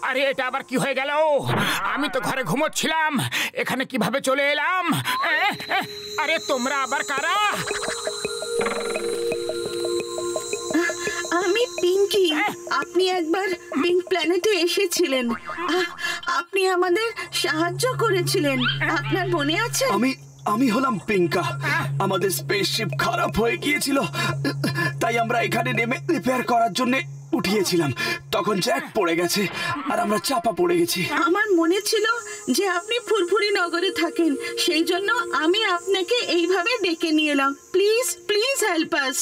আরে এটা আবার কি হয়ে গেল? আমি তো ঘরে ঘুমোচ্ছিলাম, এখানে কিভাবে চলে এলাম? আরে তোমরা আবার কারা? আমি পিঙ্কি। আপনি একবার পিঙ্ক প্ল্যানেটে এসেছিলেন, আপনি আমাদের সাহায্য করেছিলেন, আপনার মনে আছে? আমি হলাম পিঙ্কা। আমাদের স্পেসশিপ খারাপ হয়ে গিয়েছিল, তাই আমরা এখানে নেমে রিপেয়ার করার জন্য উঠিয়েছিলাম। তখন জ্যাক পড়ে গেছে আর আমরা চাপা পড়ে গেছি। আমার মনে ছিল যে আপনি ফুরফুরি নগরে থাকেন, সেই জন্য আমি আপনাকে এইভাবে ডেকে নিয়ে এলাম। Please please help us.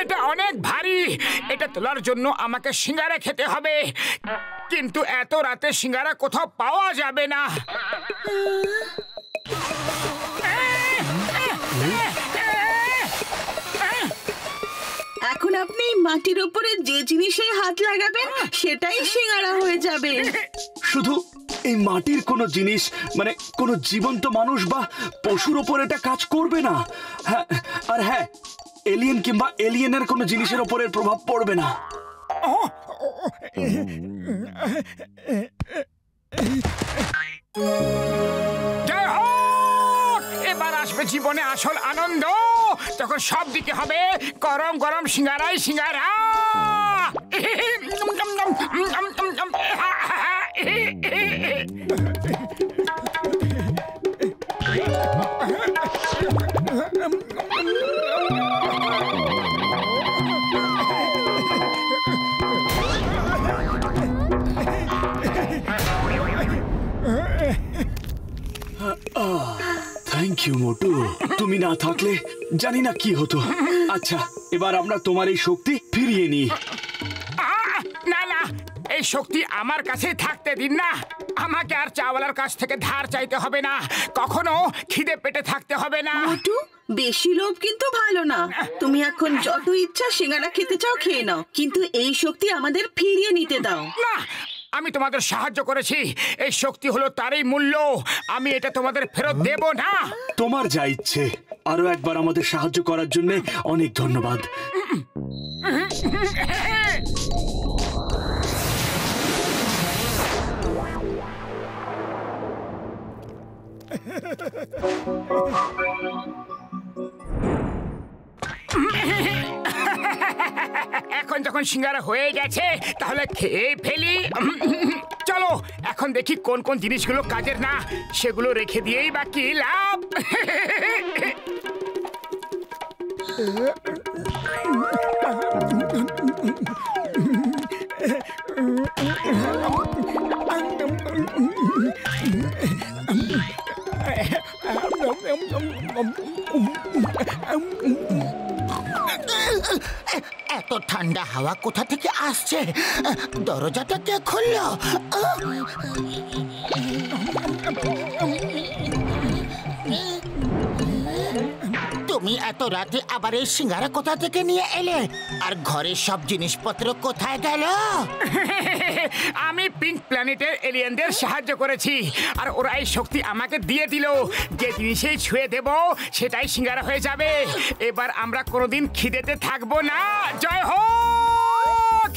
এটা অনেক ভারী, এটা তোলার জন্য আমাকে সিঙ্গারা খেতে হবে, কিন্তু এত রাতে সিঙ্গারা কোথাও পাওয়া যাবে না। এখন আপনি মাটির উপরে যে জিনিসে হাত লাগাবেন সেটাই সিঙ্গারা হয়ে যাবে। শুধু এই মাটির কোনো জিনিস, মানে কোনো জীবন্ত মানুষ বা পশুর ওপর এটা কাজ করবে না। হ্যাঁ, আর হ্যাঁ, এলিয়েন কিংবা এলিয়েনের কোনো জিনিসের ওপর এর প্রভাব পড়বে না। জয় হোক! এবার আসবে জীবনে আসল আনন্দ, তখন সব দিকে হবে গরম গরম সিঙ্গারাই সিঙ্গারা। থ্যাংক ইউ মোটু, তুমি না থাকলে জানি না কি হতো। আচ্ছা, এবার আমরা তোমার এই শক্তি ফিরিয়ে নিই। না না, এই শক্তি আমার কাছে থাকতে দিন না। আমাকে আর চাওয়ালার কাছ থেকে ধার চাইতে হবে না, কখনো খিদে পেটে থাকতে হবে না। মোটু, বেশি লোভ কিন্তু ভালো না। তুমি এখন যত ইচ্ছা সিঙ্গারা খেতে চাও খেয়ে নাও, কিন্তু এই শক্তি আমাদের ফিরিয়ে নিতে দাও। না, আমি তোমাদের সাহায্য করেছি, এই শক্তি হলো তারই মূল্য। আমি এটা তোমাদের ফেরত দেব না। তোমার যা ইচ্ছে। আরো একবার আমাদের সাহায্য করার জন্য অনেক ধন্যবাদ। এখন যখন সিঙ্গারা হয়ে গেছে, তাহলে খেয়ে ফেলি। চলো এখন দেখি কোন কোন জিনিসগুলো কাজের না, সেগুলো রেখে দিয়েই বা কি লাভ। এত ঠান্ডা হাওয়া কোথা থেকে আসছে? দরজাটা কে খুললো? তুমি এত রাতে আবার এই সিঙ্গারা কোথা থেকে নিয়ে এলে? আর ঘরের সব জিনিসপত্র কোথায় গেল? আমি পিঙ্ক প্ল্যানেটের এলিয়েনদের সাহায্য করেছি, আর ওরা এই শক্তি আমাকে দিয়ে দিল। যে জিনিসেই ছুঁয়ে দেব সেটাই সিঙ্গারা হয়ে যাবে। এবার আমরা কোনোদিন খিদেতে থাকবো না। জয় হোক!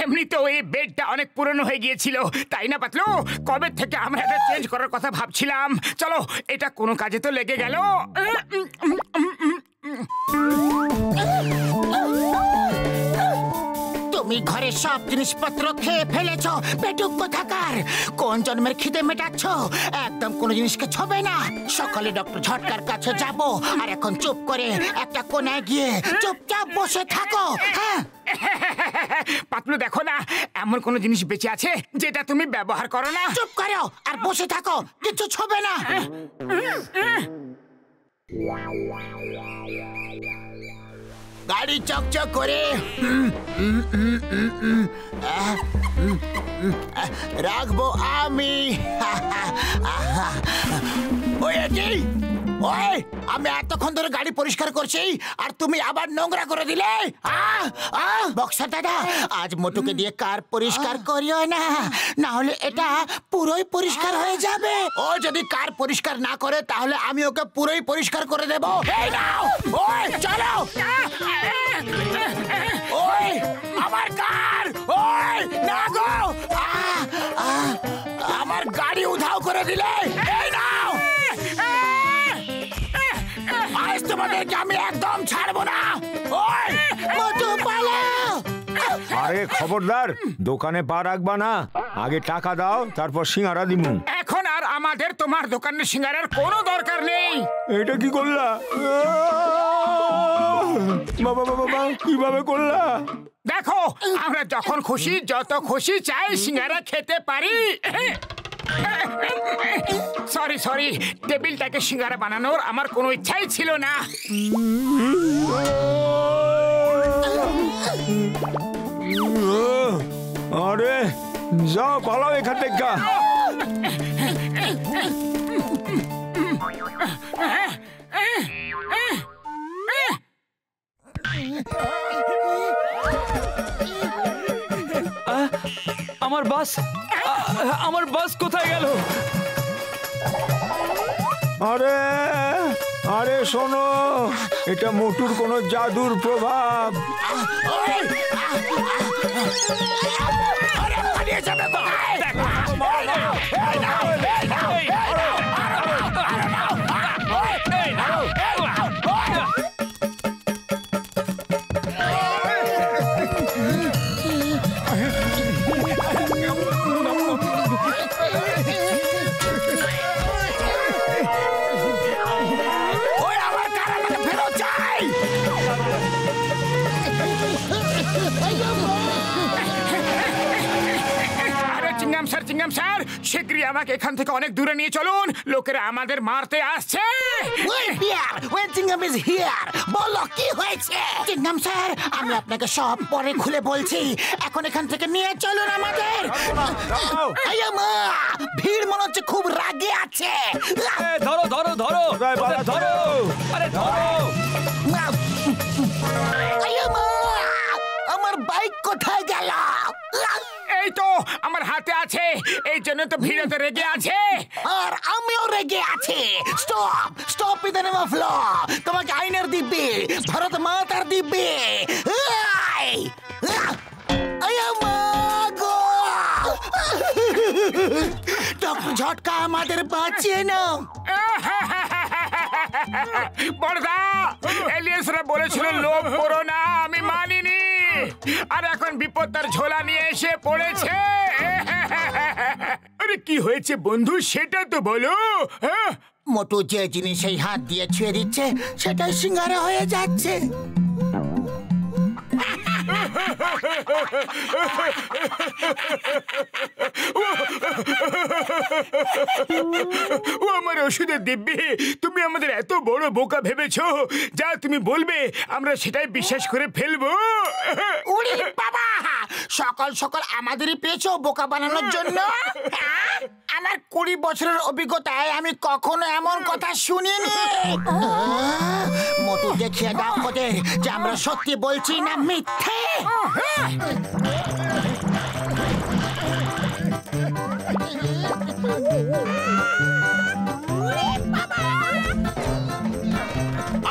এমনিতেও এই বেডটা অনেক পুরনো হয়ে গিয়েছিল, তাই না পাতলু? কবে থেকে আমরা এটা চেঞ্জ করার কথা ভাবছিলাম। চলো, এটা কোনো কাজে তো লেগে গেল। তুমি ঘরের সব জিনিসপত্র খেয়ে ফেলেছো, পেটুক কোথাকার! কোন জন্মের খিদে মেটাচ্ছ? একদম কোনো জিনিসকে ছবে না। সকালে ডক্টর ঝটকার কাছে যাব, আর এখন চুপ করে একটা কোনায় গিয়ে চুপচাপ বসে থাকো। হ্যাঁ, পাতলু দেখো না, এমন কোন জিনিস বেঁচে আছে যেটা তুমি ব্যবহার করো না? চুপ করো আর বসে থাকো, কিছু ছবে না। গাড়ি চকচক করে রাখবো আমি। ওই আমি এতক্ষণ ধরে গাড়ি পরিষ্কার করছি আর তুমি আবার নোংরা করে দিলে। বক্সার দাদা, আজ মোটুকে দিয়ে কার পরিষ্কার করিও না, না হলে এটা পুরোই পরিষ্কার হয়ে যাবে। ও যদি কার পরিষ্কার না করে তাহলে আমি ওকে পুরোই পরিষ্কার করে দেবো। এই নাও, ওই চলো। ওই আমার কার, ওই না গো, আমার গাড়ি উধাও করে দিলে। এই নাও, আজ তোমাদেরকে আমি একদম ছাড়বো না। ওই মোটু পালাও। আরে খবরদার, দোকানে পা রাখবা না, আগে টাকা দাও তারপর সিঙ্গারা দিমু। এখন আর আমাদের তোমার দোকানের সিঙ্গারার কোনো দরকার নেই। এটা কি করলা বাবা, বাবা কিভাবে করলা? দেখো, আমরা যখন খুশি যত খুশি চাই সিঙ্গারা খেতে পারি। সরি সরি, টেবিলটাকে সিঙ্গারা বানানোর আমার কোনো ইচ্ছাই ছিল না। আরে যাও, পালাও এখান থেকে। আমার বাস, আমার বাস কোথায় গেল? আরে আরে শোনো, এটা মোটুর কোনো জাদুর প্রভাব। চিংগাম স্যার, শীঘ্রই আমাকে এখান থেকে অনেক দূরে নিয়ে চলুন, লোকেরা আমাদের মারতে আসছে। বলো কি হয়েছে? চিংগাম স্যার, আমি আপনাকে সব পরে খুলে বলছি, এখন এখান থেকে নিয়ে চলুন আমাদের। ভিড় মনে হচ্ছে খুব রাগে আছে। ধরো ধরো ধরো ধরো, আরে ধরো। আমার বাইক কোথায় গেল? এই তো আমার হাতে আছে, এই জন্য তো ভিড়তে রেগে আছে। আর আমিও রেগে আছি। Stop stop in the name of law. তোমাকে আইনের দিব্যি, ভারত মাতার দিব্যি। ডক্টর ঝটকা আমাদের বাঁচিয়ে নাও। বড়দা, এলিয়েন্সরা বলেছিল লোভ করো না, আমি মানিনি, আর এখন বিপদ তার ঝোলা নিয়ে এসে পড়েছে। আরে কি হয়েছে বন্ধু, সেটা তো বলো। মোটু যে জিনিসেই হাত দিয়ে ছুঁয়ে দিচ্ছে সেটাই সিঙ্গারা হয়ে যাচ্ছে। ও আমার ওষুধের দিব্যি, তুমি আমাদের এত বড় বোকা ভেবেছো, যা তুমি বলবে আমরা সেটাই বিশ্বাস করে ফেলবো। উড়ি বাবা, সকাল সকাল আমাদেরই পেয়েছো বোকা বানানোর জন্য। আমার 20 বছরের অভিজ্ঞতায় আমি কখনো এমন কথা শুনিনি। মোটু দেখিয়ে দাও ওদের যে আমরা সত্যি বলছি না মিথ্যে।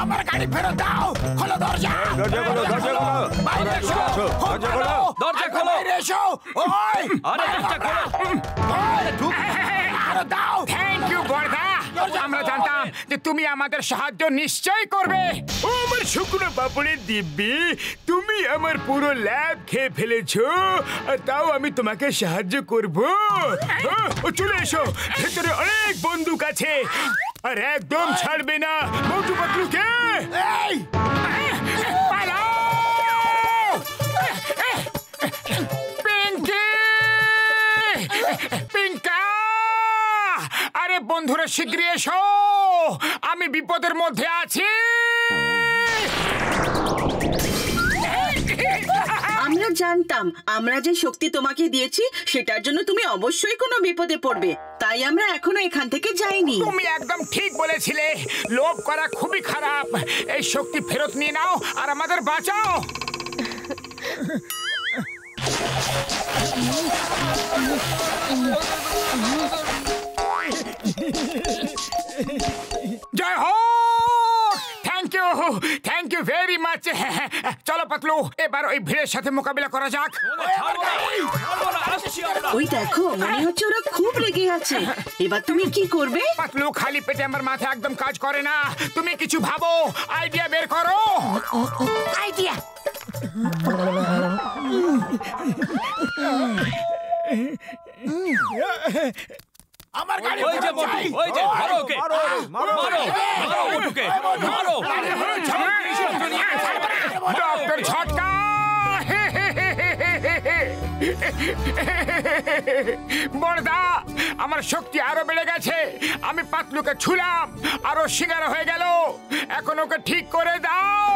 আমার গাড়ি ফেরত দাও, খোলো দরজা। দরজা খোলো, দরজা খোলো, বাইরে এসো, দরজা খোলো, দরজা খোলো, বাইরে এসো। ওই আরে দরজা খোলো। আরে দাও। থ্যাংক ইউ বড়দা, আমরা জানতাম যে তুমি আমাদের সাহায্য নিশ্চয় করবে। ও আমার শুকনো পাপড়ের দিব্যি, তুমি আমার পুরো ল্যাব খেয়ে ফেলেছো, আর তাও আমি তোমাকে সাহায্য করব। চলে এসো, ভেতরে অনেক বন্দুক আছে, আর একদম ছাড়বে না মোটু পাতলুকে। এই পালাও! পিঙ্কি! পিঙ্কা! আরে বন্ধুরা শীঘ্রই এসো, আমি বিপদের মধ্যে আছি। আমরা জানতাম আমরা যে শক্তি তোমাকে দিয়েছি সেটার জন্য তুমি অবশ্যই কোনো বিপদে পড়বে, তাই আমরা এখনো এখান থেকে যাইনি। তুমি একদম ঠিক বলেছিলে, লোভ করা খুবই খারাপ। এই শক্তি ফেরত নিয়ে নাও আর আমাদের বাঁচাও। জয় হো, থ্যাংক ইউ ভেরি মাচ। চলো পাতলু, এবার ওই ভিড়ের সাথে মোকাবিলা করা যাক। ওই দেখো, মনে হচ্ছে ওরা খুব রেগে আছে। এবার তুমি কি করবে? পাতলু, খালি পেটে আমার মাথা একদম কাজ করে না। তুমি কিছু ভাবো, আইডিয়া বের করো। আইডিয়া। আমার গাড়ি ওই যে মারো ওকে, মারো ওকে, মারো। ডক্টর ঝটকা, বড়দা, আমার শক্তি আরো বেড়ে গেছে। আমি পাতলুকে ছুলাম, আরো সিঙ্গারা হয়ে গেল। এখন ওকে ঠিক করে দাও।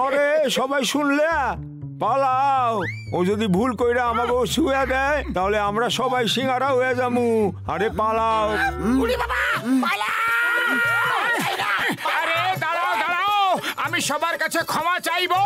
আরে সবাই শুনলে, পালাও। ও যদি ভুল কইরা আমাকে শুয়ে দেয় তাহলে আমরা সবাই সিঙ্গারা হয়ে যামু। আরে পালাও। আরে দাঁড়াও, আমি সবার কাছে ক্ষমা চাইবো।